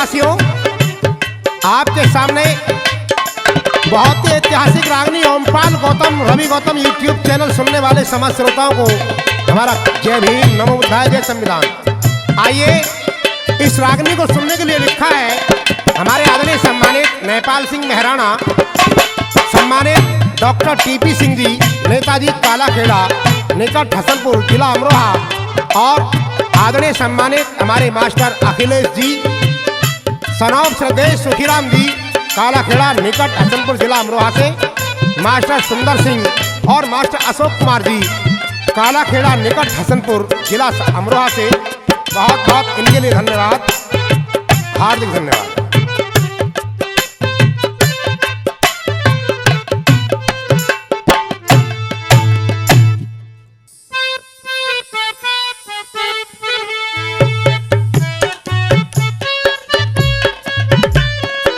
देशवासियों, आपके सामने बहुत ही ऐतिहासिक रागनी ओमपाल गौतम रवि गौतम यूट्यूब चैनल सुनने वाले समस्त श्रोताओं को हमारा जय भीम, नमो बुद्धाय, जय संविधान। आइए, इस रागनी को सुनने के लिए लिखा है हमारे आदरणीय सम्मानित नेपाल सिंह मेहराणा, सम्मानित डॉक्टर टीपी सिंह जी, नेताजी कालाखेड़ा, निकट हसनपुर, जिला अमरोहा, और आदरणीय सम्मानित हमारे मास्टर अखिलेश जी, सनौब श्रद्धेय सुखीराम जी, कालाखेड़ा, निकट हसनपुर, जिला अमरोहा से, मास्टर सुंदर सिंह और मास्टर अशोक कुमार जी, कालाखेड़ा, निकट हसनपुर, जिला अमरोहा से। बहुत बहुत इनके लिए धन्यवाद, हार्दिक धन्यवाद।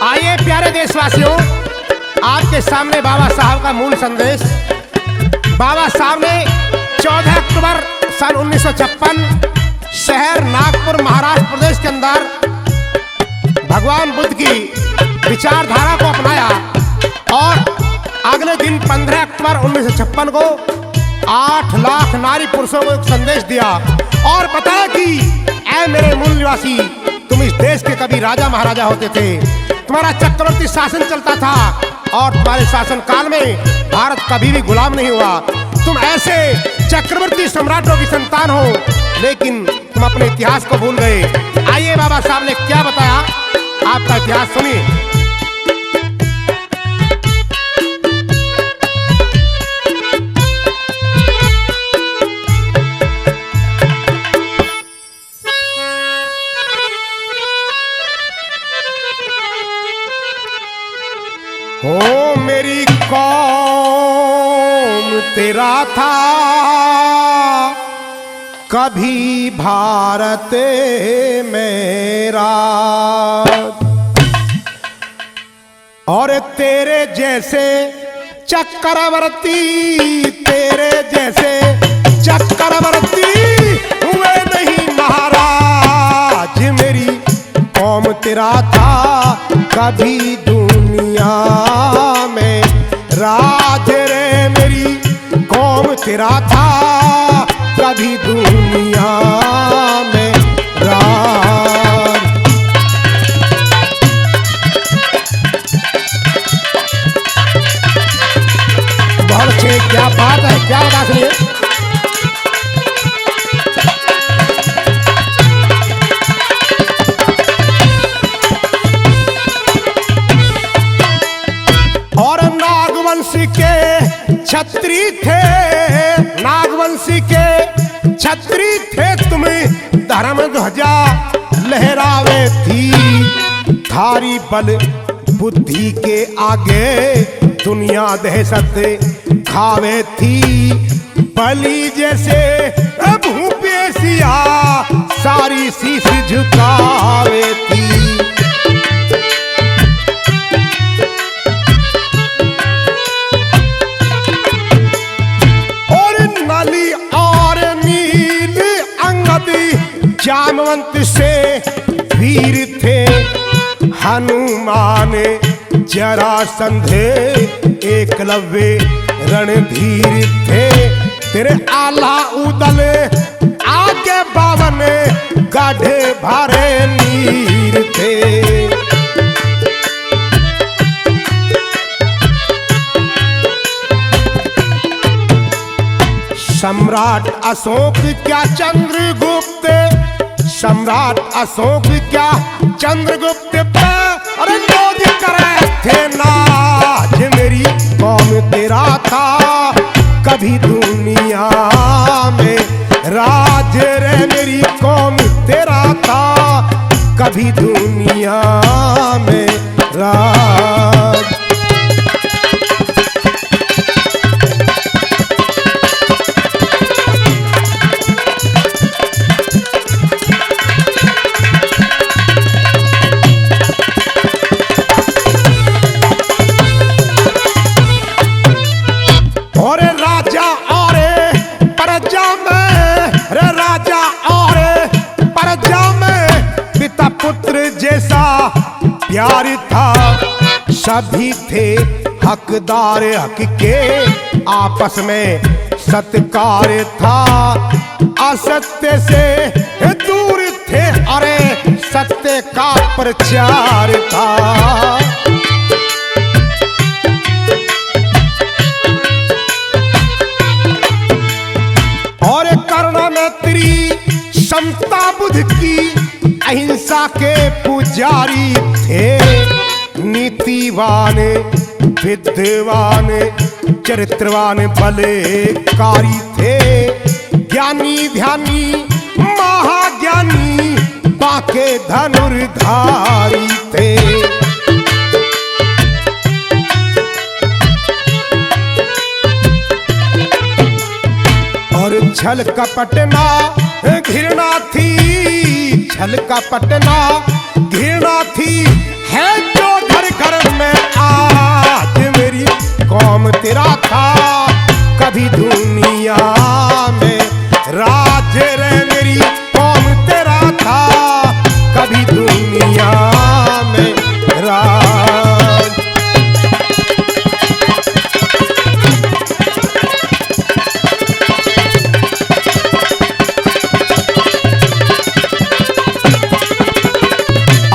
आइए प्यारे देशवासियों, आपके सामने बाबा साहब का मूल संदेश। बाबा साहब ने 14 अक्टूबर सन 1956 शहर नागपुर, महाराष्ट्र प्रदेश के अंदर भगवान बुद्ध की विचारधारा को अपनाया और अगले दिन 15 अक्टूबर 1956 को 8 लाख नारी पुरुषों को एक संदेश दिया और बताया कि ऐ मेरे मूल निवासी, तुम इस देश के कभी राजा महाराजा होते थे, तुम्हारा चक्रवर्ती शासन चलता था और तुम्हारे शासन काल में भारत कभी भी गुलाम नहीं हुआ। तुम ऐसे चक्रवर्ती सम्राटों की संतान हो, लेकिन तुम अपने इतिहास को भूल गए। आइए बाबा साहब ने क्या बताया, आपका इतिहास सुनिए। हो मेरी कौम तेरा था, कभी भारत मेरा, और तेरे जैसे चक्रवर्ती, तेरे जैसे चक्रवर्ती हुए नहीं महाराज। मेरी कौम तेरा था, कभी दुनिया में राज रे। मेरी कौम तेरा था, कभी दुनिया में राज। बहुत अच्छे, क्या बात है, क्या बता सुनिए। और नागवंशी के छत्री थे, नागवंशी के छत्री थे, तुम्हें धर्म ध्वजा लहरावे थी। थारी बल बुद्धि के आगे दुनिया दहशत खावे थी। बलि जैसे भूपेसिया सारी शीश झुकावे थी। जामवंत से वीर थे हनुमान, जरासंध एकलव्य रणधीर थे। तेरे आला उदल आगे बावन गाढ़े भारे नीर थे। सम्राट अशोक क्या चंद्रगुप्त, सम्राट अशोक क्या चंद्रगुप्त पे अरे लोग करे थे नाज। मेरी कौम तेरा था, कभी दुनिया में राज रे। मेरी कौम तेरा था, कभी दुनिया में राज। पुत्र जैसा प्यार था, सभी थे हकदार हक के, आपस में सत्कार था, असत्य से दूर थे, अरे सत्य का प्रचार था। और करुणा मैत्री समता बुद्ध की अहिंसा के पुजारी थे, नीतिवान विद्वान चरित्रवान बलकारी थे, ज्ञानी ध्यानी महाज्ञानी बाके धनुर्धारी थे। और छल कपट ना घृणा थी, छल कपट ना घृणा थी, है जो घर घर में आज मेरी कौम तेरा था, कभी दुनिया में राज रे मेरी कौम तेरा था, कभी दुनिया में राज।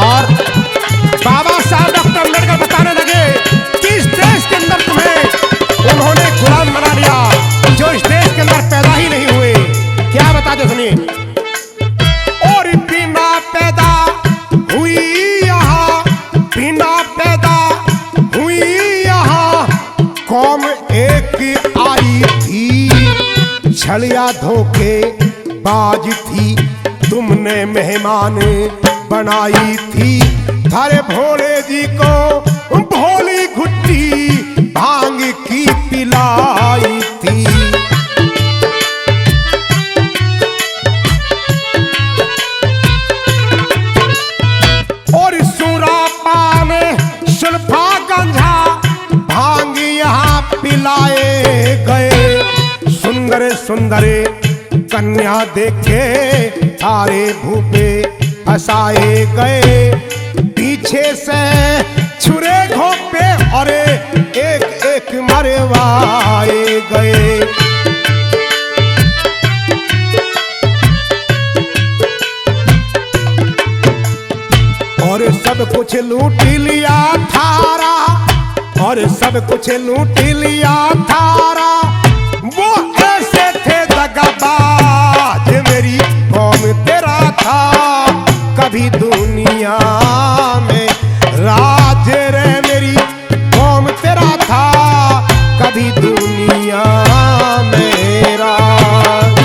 और बाबा साहब डॉक्टर अम्बेडकर बताने लगे कि इस देश के अंदर तुम्हें उन्होंने गुलाम बना लिया जो इस देश के अंदर पैदा ही नहीं हुए। क्या बताते सुनिए। और बिना पैदा हुई यहाँ, बिना पैदा हुई यहाँ कौम एक आई थी, छलिया धोखे बाज थी, तुमने मेहमान बनाई थी, थारे भोले जी को भोली घुट्टी भांग की पिलाई थी। और सूरा पान सुल्फा गंजा भांग यहाँ पिलाए गए, सुंदर सुंदर कन्या देखे थारे भूपे फसाए गए, पीछे से छुरे घोंपे और एक एक मरवाए गए। और सब कुछ लूट लिया थारा, और सब कुछ लूट लिया थारा, वो ऐसे थे दगाबाज मेरी कौम तेरा था, कभी दुनिया में राज रे मेरी कौम तेरा था, कभी दुनिया में राज।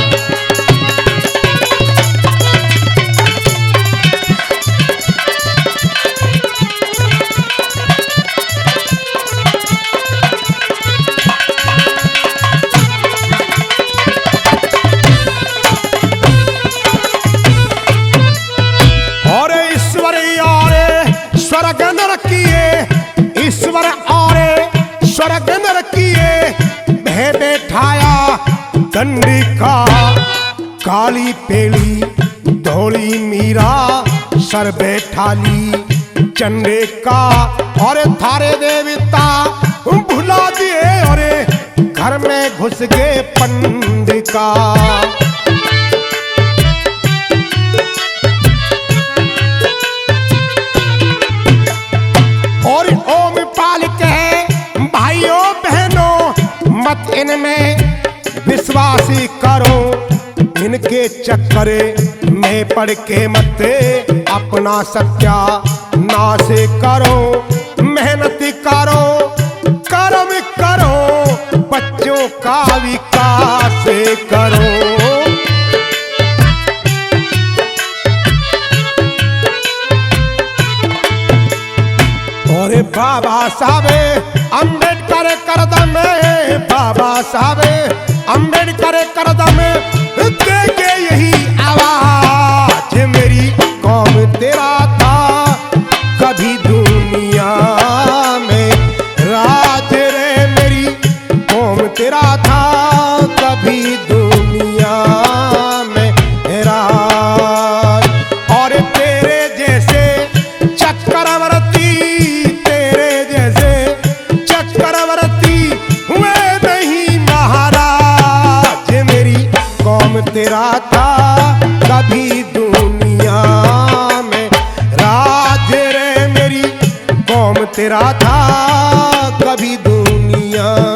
स्वर्ग नर किए ईश्वर और स्वर्ग नर किए भे बैठाया दंडिका, काली पेली धोली मीरा सर बैठाली चंडे का, और थारे देवता भुला दिए और घर में घुस गए पंडिका। और ओम पाल कहे भाइयों बहनों मत इनमें विश्वासी करो, इनके चक्कर में पड़ के मत अपना सत्यानाश करो, मेहनत करो कर्म करो, बच्चों का विकास करो। और बाबा साहब अम्बेडकर करदम, बाबा साहब अम्बेडकर करदम देके यही आवाज मेरी कौम तेरा था, कभी दुनिया में राज रे मेरी कौम तेरा था, कभी दुनिया में राज। और तेरे जैसे चक्रवर्ती तेरा था कभी दुनिया में, राज रे मेरी कौम तेरा था कभी दुनिया